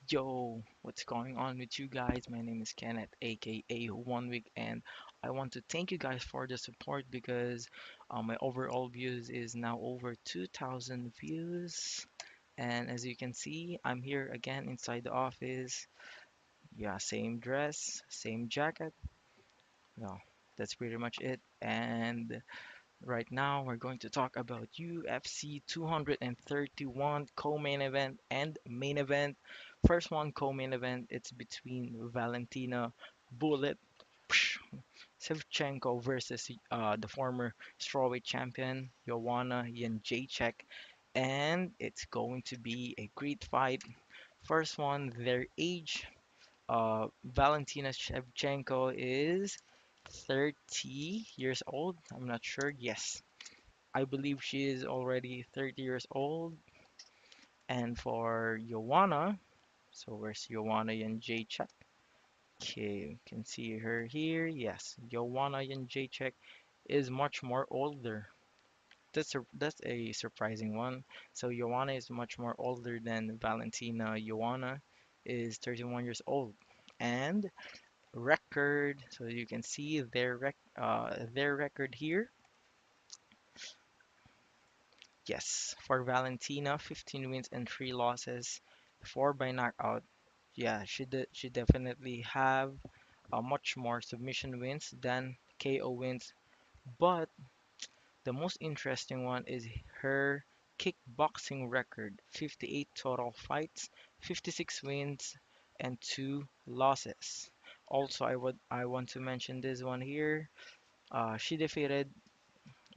Yo, what's going on with you guys? My name is Kenneth, aka One Week, and I want to thank you guys for the support because my overall views is now over 2,000 views. And as you can see, I'm here again inside the office. Yeah, same dress, same jacket. No, that's pretty much it. And right now, we're going to talk about UFC 231 co-main event and main event. First one, co-main event, it's between Valentina Bullet Shevchenko versus the former strawweight champion Joanna Jędrzejczyk, and it's going to be a great fight. First one, their age. Valentina Shevchenko is 30 years old. I'm not sure. Yes, I believe she is already 30 years old. And for Joanna, so where's Joanna Jędrzejczyk? Okay, you can see her here. Yes, Joanna Jędrzejczyk is much more older. That's a surprising one. So Joanna is much more older than Valentina. Joanna is 31 years old. And record, so you can see their record here. Yes, for Valentina, 15 wins and 3 losses, 4 by knockout. Yeah, she definitely have much more submission wins than KO wins. But the most interesting one is her kickboxing record: 58 total fights, 56 wins, and 2 losses. Also, I want to mention this one here. She defeated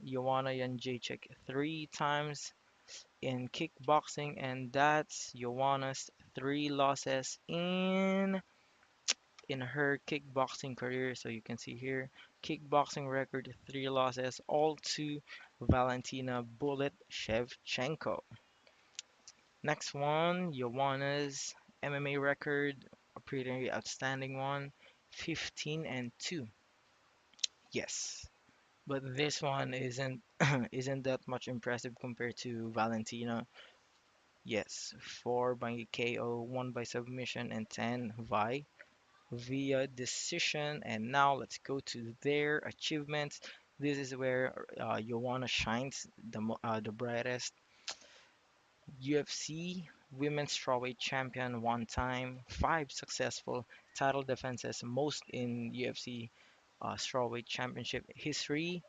Joanna Jędrzejczyk 3 times in kickboxing, and that's Joanna's 3 losses in her kickboxing career. So you can see here, kickboxing record 3 losses, all to Valentina Bullet Shevchenko. Next one, Joanna's MMA record, a pretty outstanding one, 15 and 2. Yes, but this one isn't isn't that much impressive compared to Valentina. Yes, 4 by KO, 1 by submission, and 10 by via decision. And now let's go to their achievements. This is where Joanna shines the brightest. UFC Women's Strawweight Champion 1 time, 5 successful title defenses, most in UFC Strawweight Championship history.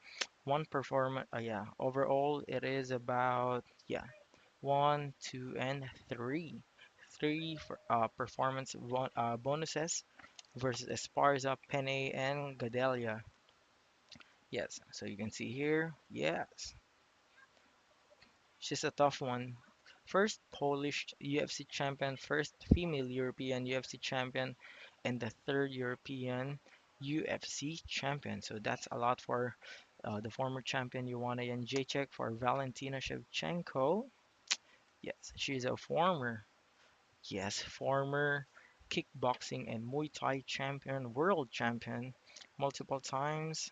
One performance, yeah, overall it is about, yeah, one, two, and three. Three for, bonuses versus Esparza, Penne, and Gadelia. Yes, so you can see here. Yes, she's a tough one. First Polish UFC champion, first female European UFC champion, and the third European UFC champion. So that's a lot for the former champion Joanna Jędrzejczyk. For Valentina Shevchenko, yes, she's a former, yes, former kickboxing and Muay Thai champion, world champion, multiple times,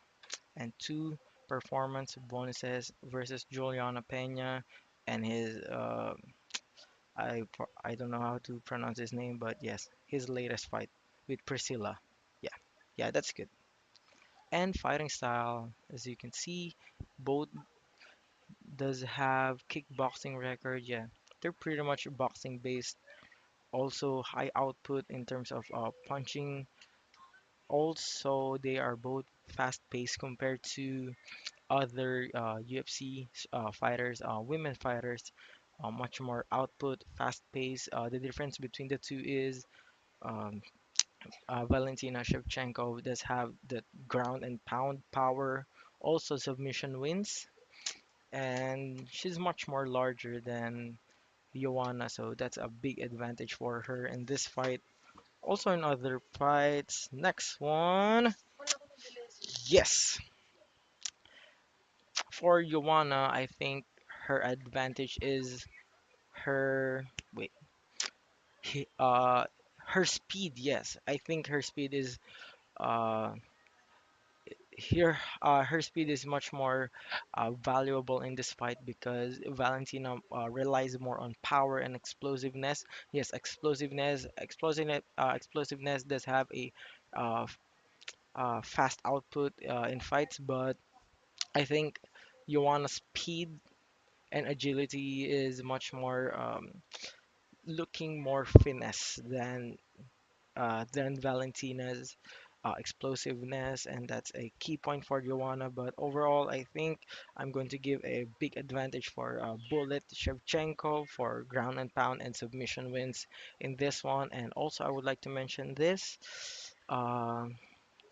and 2 performance bonuses versus Juliana Pena and his I don't know how to pronounce his name, but yes, his latest fight with Priscilla. Yeah, yeah, that's good. And fighting style, as you can see, both does have kickboxing record. Yeah, they're pretty much boxing based. Also high output in terms of punching. Also, they are both fast paced compared to other UFC fighters, women fighters, much more output, fast pace. The difference between the two is um, Valentina Shevchenko does have the ground and pound power, also submission wins, and she's much more larger than Joanna, so that's a big advantage for her in this fight. Also in other fights, next one, yes, for Joanna, I think her advantage is her wait he, her speed. Yes, I think her speed is uh here, her speed is much more valuable in this fight because Valentina relies more on power and explosiveness. Yes, explosiveness does have a uh, fast output in fights, but I think Joanna's speed and agility is much more looking more finesse than Valentina's explosiveness, and that's a key point for Joanna. But overall, I think I'm going to give a big advantage for Bullet Shevchenko for ground and pound and submission wins in this one. And also, I would like to mention this. Uh,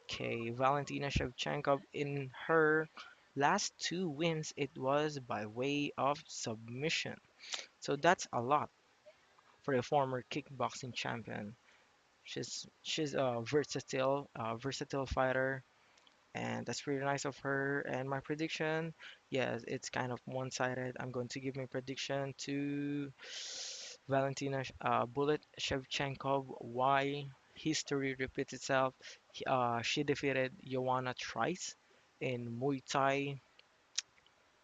okay, Valentina Shevchenko in her last two wins, it was by way of submission. So that's a lot for a former kickboxing champion. She's a versatile fighter, and that's really nice of her. And my prediction, yes, it's kind of one-sided. I'm going to give my prediction to Valentina Bullet Shevchenko. Why? History repeats itself. She defeated Joanna thrice in Muay Thai.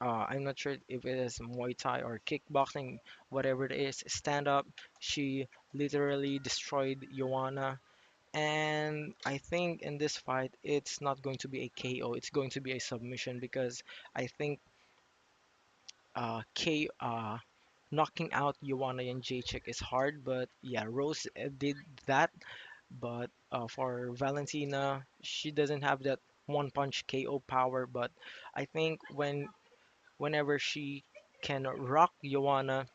I'm not sure if it is Muay Thai or kickboxing, whatever it is, stand up. She literally destroyed Joanna. And I think in this fight, it's not going to be a KO. It's going to be a submission because I think knocking out Joanna and Jacek is hard. But yeah, Rose did that. But for Valentina, she doesn't have that one punch KO power. But I think whenever she can rock Joanna,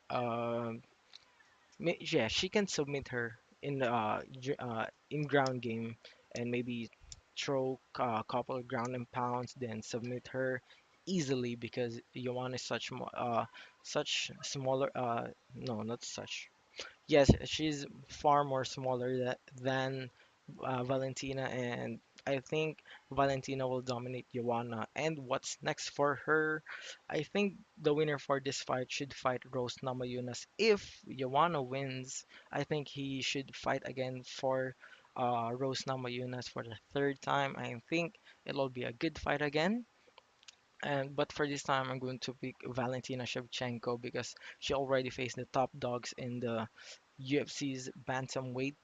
uh, yeah, she can submit her in in ground game and maybe throw a couple of ground and pounds, then submit her easily because Joanna is such smaller. No, not such. Yes, she's far more smaller than Valentina, and I think Valentina will dominate Joanna. And what's next for her? I think the winner for this fight should fight Rose Namajunas. If Joanna wins, I think he should fight again for Rose Namajunas for the third time. I think it'll be a good fight again. And but for this time, I'm going to pick Valentina Shevchenko because she already faced the top dogs in the UFC's bantamweight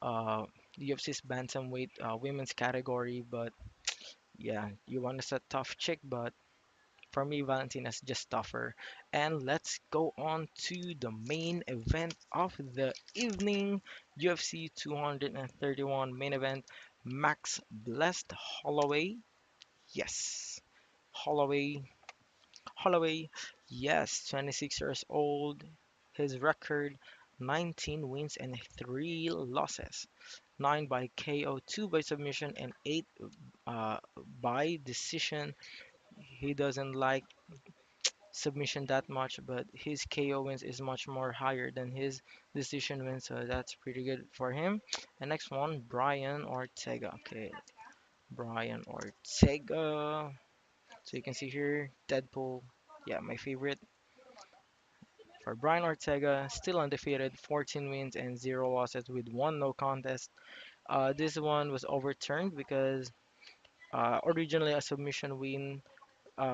UFC's bantamweight women's category. But yeah, you want to set tough chick, but for me, Valentina's just tougher. And let's go on to the main event of the evening, UFC 231 main event. Max Blessed Holloway, yes, Holloway, Holloway, yes, 26 years old. His record 19 wins and 3 losses. 9 by KO, 2 by submission, and 8 by decision. He doesn't like submission that much, but his KO wins is much more higher than his decision wins, so that's pretty good for him. And next one, Brian Ortega. Okay, Brian Ortega. So you can see here, Deadpool. Yeah, my favorite. For Brian Ortega, still undefeated, 14 wins and 0 losses with 1 no contest. This one was overturned because originally a submission win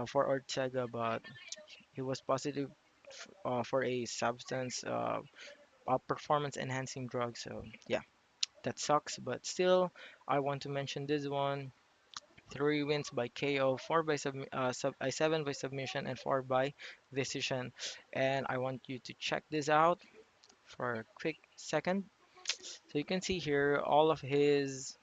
for Ortega, but he was positive for a substance performance enhancing drug. So yeah, that sucks. But still, I want to mention this one. 3 wins by KO, 7 by submission, and 4 by decision. And I want you to check this out for a quick second. So you can see here all of his.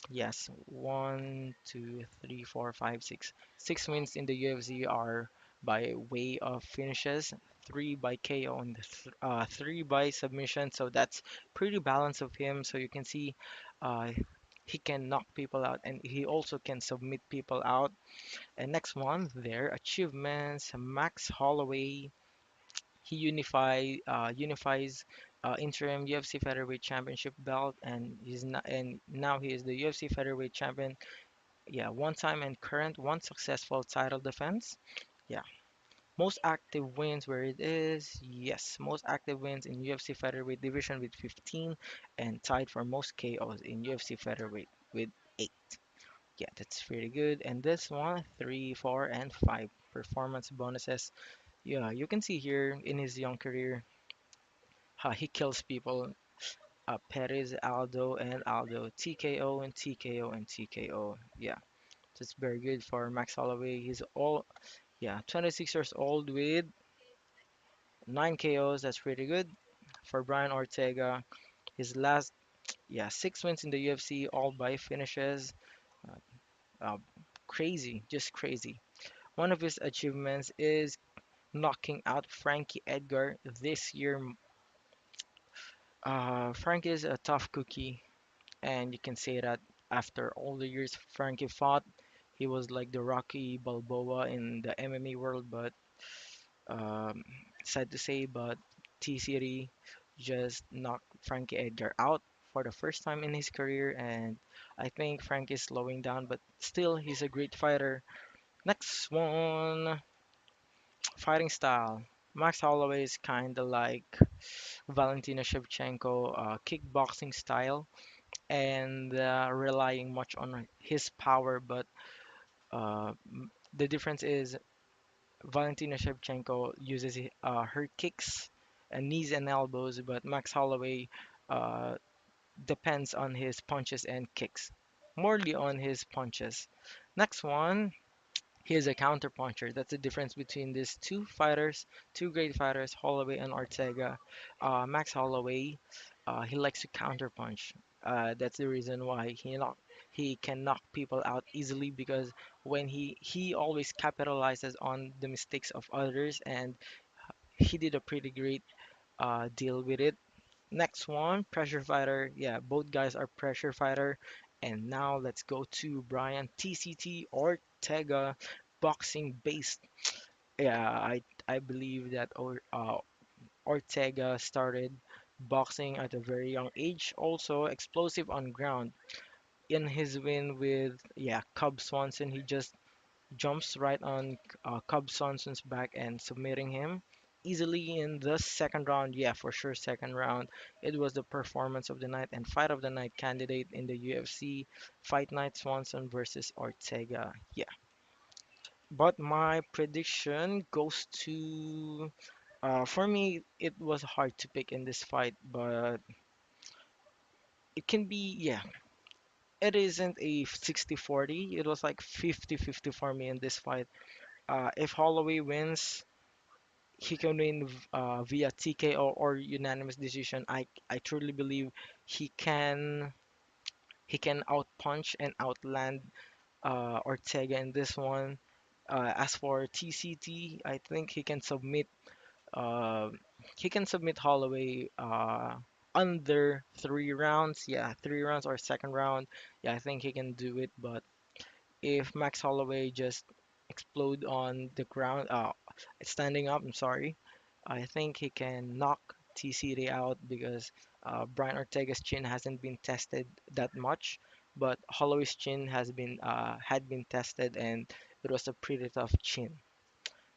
Yes, one, two, three, four, five, six. 6 wins in the UFC are by way of finishes, 3 by KO, and 3 by submission. So that's pretty balanced of him. So you can see uh, he can knock people out and he also can submit people out. And next one, their achievements. Max Holloway, he unifies interim UFC featherweight championship belt, and now he is the UFC featherweight champion. Yeah, one time and current, one successful title defense. Yeah, most active wins where it is. Yes, most active wins in UFC featherweight division with 15, and tied for most KOs in UFC featherweight with 8. Yeah, that's pretty good. And this one, three, four, and five performance bonuses. Yeah, you can see here in his young career, how he kills people. Perez, Aldo, and Aldo, TKO and TKO and TKO. Yeah, that's very good for Max Holloway. He's all, yeah, 26 years old with 9 KOs. That's pretty good. For Brian Ortega, his last, yeah, 6 wins in the UFC, all by finishes. Uh, uh, Crazy, just crazy. One of his achievements is knocking out Frankie Edgar this year. Frank is a tough cookie, and you can say that after all the years Frankie fought, he was like the Rocky Balboa in the MMA world. But um, sad to say, but T City just knocked Frankie Edgar out for the first time in his career, and I think Frank is slowing down, but still he's a great fighter. Next one, fighting style. Max Holloway is kind of like Valentina Shevchenko, kickboxing style, and relying much on his power. But the difference is Valentina Shevchenko uses her kicks and knees and elbows, but Max Holloway uh, depends on his punches and kicks, morely on his punches. Next one, he is a counter puncher. That's the difference between these two fighters, two great fighters, Holloway and Ortega. Max Holloway, he likes to counter punch. That's the reason why he can knock people out easily because when he always capitalizes on the mistakes of others, and he did a pretty great deal with it. Next one, pressure fighter. Yeah, both guys are pressure fighter. And now let's go to Brian TCT Ortega, boxing based. Yeah, I believe that Ortega started boxing at a very young age. Also explosive on ground. In his win with Cub Swanson, he just jumps right on Cub Swanson's back and submitting him easily in the second round. Yeah, for sure, second round. It was the performance of the night and fight of the night candidate in the UFC Fight Night Swanson versus Ortega. Yeah, but my prediction goes to. For me, it was hard to pick in this fight, but it can be, yeah, it isn't a 60-40. It was like 50-50 for me in this fight. If Holloway wins, he can win via TKO or unanimous decision. I truly believe he can he can outpunch and outland Ortega in this one. As for TCT, I think uh, he can submit Holloway under 3 rounds. Yeah, 3 rounds or second round. Yeah, I think he can do it. But if Max Holloway just explode on the ground, standing up, I'm sorry, I think he can knock TCD out because Brian Ortega's chin hasn't been tested that much, but Holloway's chin had been tested and it was a pretty tough chin.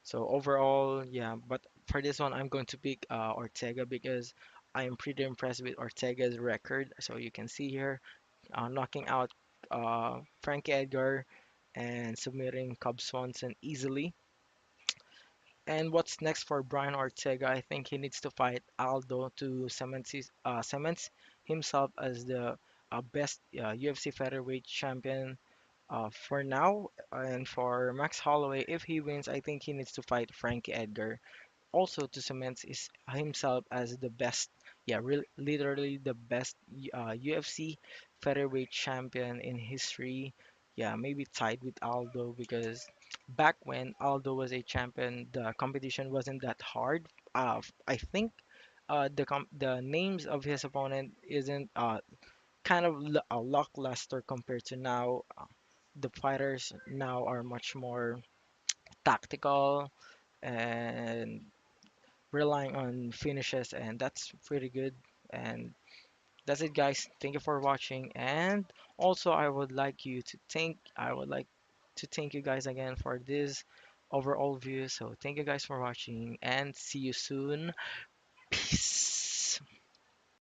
So overall, yeah, but for this one, I'm going to pick Ortega because I am pretty impressed with Ortega's record. So you can see here, knocking out Frankie Edgar and submitting Cub Swanson easily. And what's next for Brian Ortega? I think he needs to fight Aldo to cements himself as the best UFC featherweight champion for now. And for Max Holloway, if he wins, I think he needs to fight Frankie Edgar also to cement himself as the best, yeah, literally the best UFC featherweight champion in history. Yeah, maybe tied with Aldo because back when Aldo was a champion, the competition wasn't that hard. I think the names of his opponent isn't kind of lackluster compared to now. The fighters now are much more tactical and relying on finishes, and that's pretty good. And that's it, guys. Thank you for watching. And also, I would like to thank you guys again for this overall view. So thank you guys for watching, and see you soon. Peace.